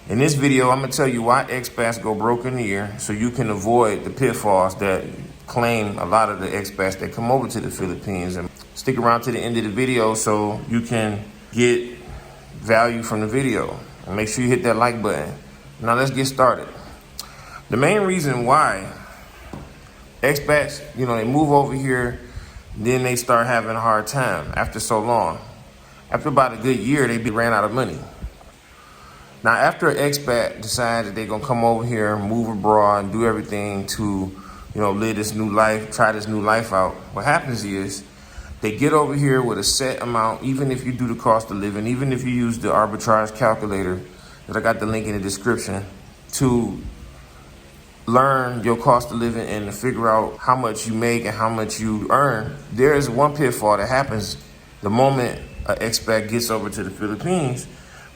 In this video, I'm gonna tell you why expats go broke in a year so you can avoid the pitfalls that claim a lot of the expats that come over to the Philippines. And stick around to the end of the video so you can get value from the video. And make sure you hit that like button. Now let's get started. The main reason why expats, they move over here, then they start having a hard time after so long. After about a good year, they ran out of money. Now, after an expat decides that they're gonna come over here, move abroad, and do everything to, live this new life, try this new life out, what happens is they get over here with a set amount, even if you do the cost of living, even if you use the arbitrage calculator that I got the link in the description, to learn your cost of living and to figure out how much you make and how much you earn. There is one pitfall that happens the moment an expat gets over to the Philippines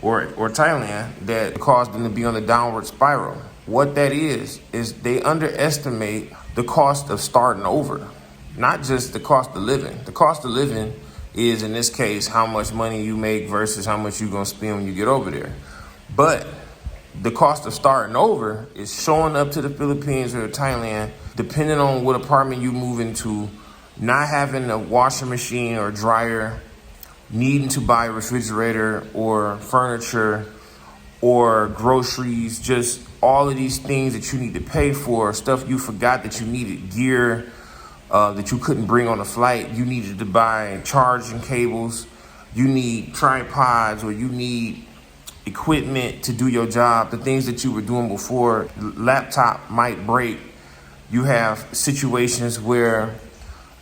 or Thailand that caused them to be on a downward spiral. What that is they underestimate the cost of starting over, not just the cost of living. The cost of living is, in this case, how much money you make versus how much you're gonna spend when you get over there. But the cost of starting over is showing up to the Philippines or Thailand, depending on what apartment you move into, not having a washing machine or dryer, needing to buy a refrigerator or furniture or groceries, just all of these things that you need to pay for, stuff you forgot that you needed, gear that you couldn't bring on a flight. You needed to buy charging cables, you need tripods, or you need equipment to do your job, the things that you were doing before. Laptop might break. You have situations where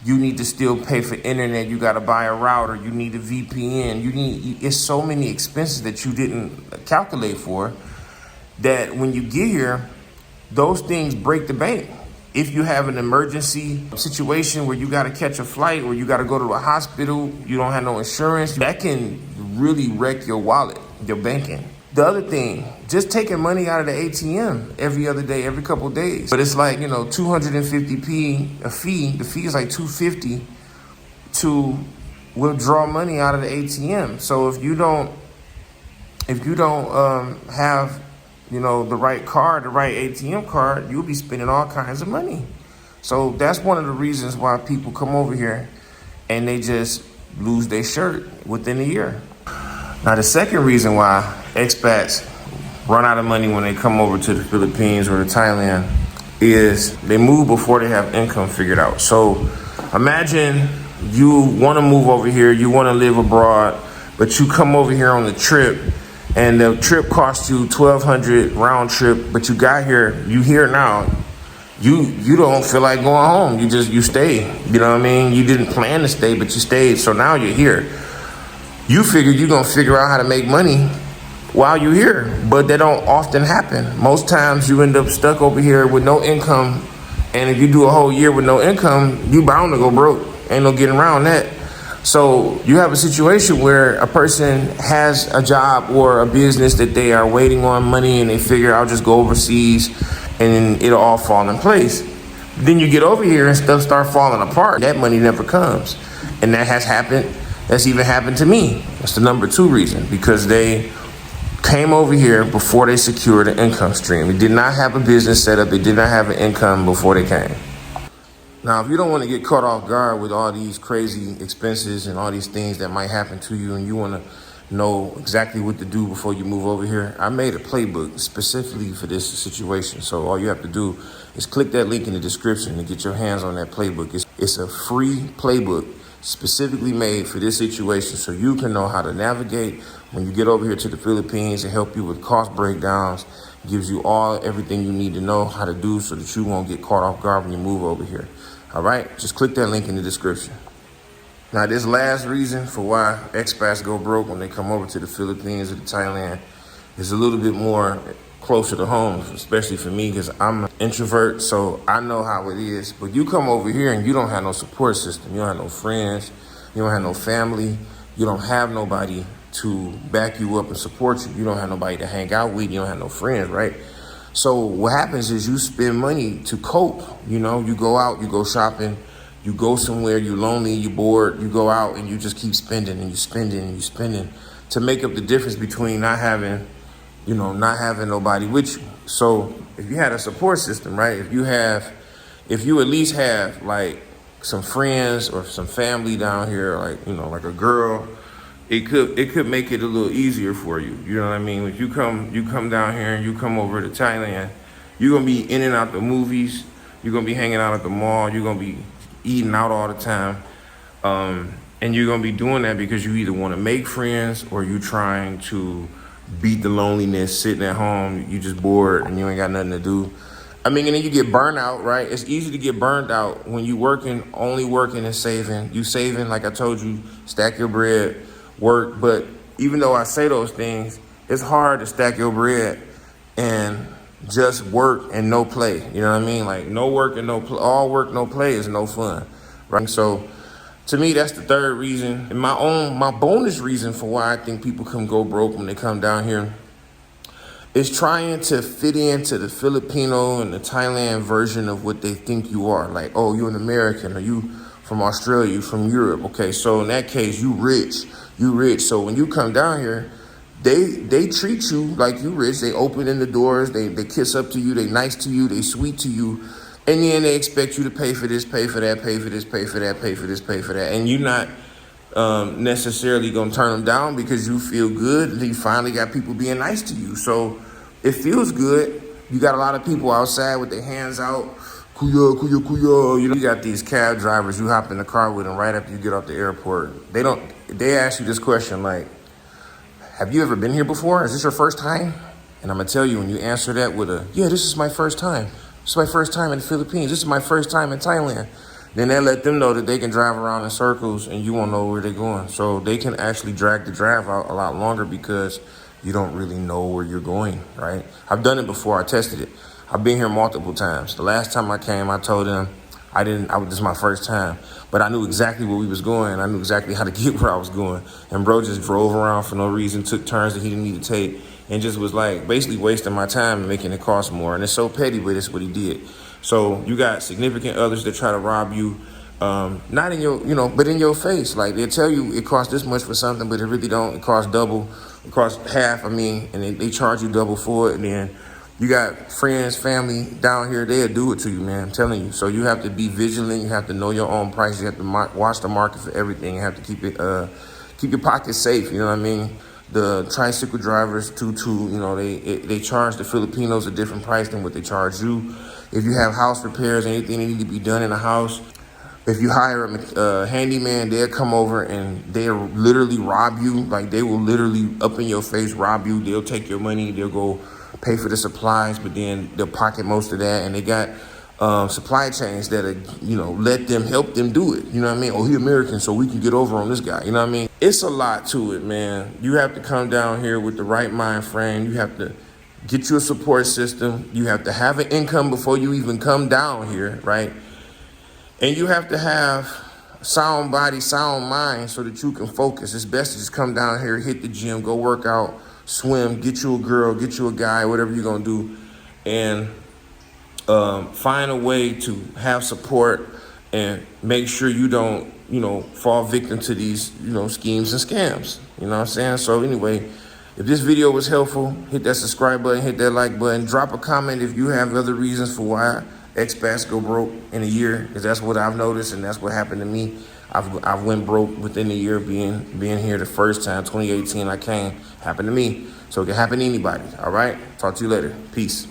you need to still pay for internet. You got to buy a router. You need a VPN. It's so many expenses that you didn't calculate for that when you get here, those things break the bank. If you have an emergency situation where you got to catch a flight or you got to go to a hospital, you don't have no insurance, that can really wreck your wallet, your banking. The other thing, just taking money out of the ATM every other day, every couple of days. But it's like, 250p a fee. The fee is like $250 to withdraw money out of the ATM. So if you don't have, the right card, the right ATM card, you'll be spending all kinds of money. So that's one of the reasons why people come over here and they just lose their shirt within a year. Now, the second reason why expats run out of money when they come over to the Philippines or to Thailand is they move before they have income figured out. So imagine you want to move over here, you want to live abroad, but you come over here on the trip and the trip costs you $1,200 round trip, but you got here, you here now. You don't feel like going home. You stay. You know what I mean? You didn't plan to stay, but you stayed. So now you're here. You figured you're gonna figure out how to make money while you're here, but that don't often happen. Most times you end up stuck over here with no income, and if you do a whole year with no income, you bound to go broke. Ain't no getting around that. So you have a situation where a person has a job or a business that they are waiting on money, and they figure I'll just go overseas and then it'll all fall in place. Then you get over here and stuff start falling apart. That money never comes, and that has happened. That's even happened to me. That's the number 2 reason, because they came over here before they secured an income stream. They did not have a business set up. They did not have an income before they came. Now, if you don't want to get caught off guard with all these crazy expenses and all these things that might happen to you, and you want to know exactly what to do before you move over here, I made a playbook specifically for this situation. So all you have to do is click that link in the description to get your hands on that playbook. It's a free playbook specifically made for this situation, so you can know how to navigate when you get over here to the Philippines and help you with cost breakdowns. It gives you everything you need to know how to do so that you won't get caught off guard when you move over here. All right, just click that link in the description. Now, this last reason for why expats go broke when they come over to the Philippines or to Thailand is a little bit more closer to home, especially for me, because I'm an introvert, so I know how it is. But you come over here and you don't have no support system. You don't have no friends. You don't have no family. You don't have nobody to back you up and support you. You don't have nobody to hang out with. You don't have no friends, right? So what happens is you spend money to cope. You go out, you go shopping, you go somewhere, you're lonely, you're bored, you go out and you just keep spending and you spending and you spending to make up the difference between not having you know, not having nobody with you. So if you had a support system, right? If you at least have like some friends or some family down here, like, you know, like a girl, it could make it a little easier for you. You know what I mean? If you come down here and you come over to Thailand, you're gonna be in and out the movies, you're gonna be hanging out at the mall, you're gonna be eating out all the time. And you're gonna be doing that because you either wanna make friends or you trying to beat the loneliness, sitting at home, you just bored and you ain't got nothing to do. I mean, and then you get burned out, right? It's easy to get burned out when you only working and saving. You saving, like I told you, stack your bread, work. But even though I say those things, it's hard to stack your bread and just work and no play. You know what I mean? Like no work and no play. All work, no play is no fun, right? So to me, that's the third reason. And my bonus reason for why I think people come go broke when they come down here is trying to fit into the Filipino and the Thailand version of what they think you are. Like, oh, you're an American, or you from Australia, you from Europe. Okay, so in that case, you rich. So when you come down here, they treat you like you rich. They open in the doors, they kiss up to you, they nice to you, they sweet to you. And then they expect you to pay for this, pay for that, pay for this, pay for that, pay for this, pay for that. And you're not necessarily gonna turn them down because you feel good. You finally got people being nice to you. So it feels good. You got a lot of people outside with their hands out. Kuya, kuya, kuya. You know, you got these cab drivers you hop in the car with them right after you get off the airport. They ask you this question like, have you ever been here before? Is this your first time? And I'm gonna tell you, when you answer that with yeah, this is my first time. This is my first time in the Philippines. This is my first time in Thailand. Then they let them know that they can drive around in circles and you won't know where they're going. So they can actually drag the drive out a lot longer because you don't really know where you're going, right? I've done it before. I tested it. I've been here multiple times. The last time I came, I told them this is my first time, but I knew exactly where we was going. I knew exactly how to get where I was going. And bro just drove around for no reason, took turns that he didn't need to take, and just was like basically wasting my time and making it cost more. And it's so petty, but it's what he did. So you got significant others that try to rob you, not in your, but in your face. Like they'll tell you it costs this much for something, but it really don't. It costs double, it costs half. And they charge you double for it. And then you got friends, family down here, they'll do it to you, man. I'm telling you. So you have to be vigilant. You have to know your own price. You have to watch the market for everything. You have to keep your pockets safe. You know what I mean? The tricycle drivers, they charge the Filipinos a different price than what they charge you. If you have house repairs, anything that need to be done in the house, if you hire a handyman, they'll come over and they'll literally rob you. Like they will literally up in your face rob you. They'll take your money. They'll go pay for the supplies, but then they'll pocket most of that. And they got supply chains that let them help them do it. You know what I mean? Oh, he American, so we can get over on this guy. You know what I mean? It's a lot to it, man. You have to come down here with the right mind frame. You have to get you a support system. You have to have an income before you even come down here, right? And you have to have sound body, sound mind so that you can focus. It's best to just come down here, hit the gym, go work out, swim, get you a girl, get you a guy, whatever you're going to do, and find a way to have support and make sure you don't, fall victim to these, schemes and scams. You know what I'm saying? So anyway, if this video was helpful, hit that subscribe button, hit that like button, drop a comment if you have other reasons for why expats go broke in a year, because that's what I've noticed and that's what happened to me. I've went broke within a year being here the first time. 2018 I came, happened to me. So it can happen to anybody. All right, talk to you later. Peace.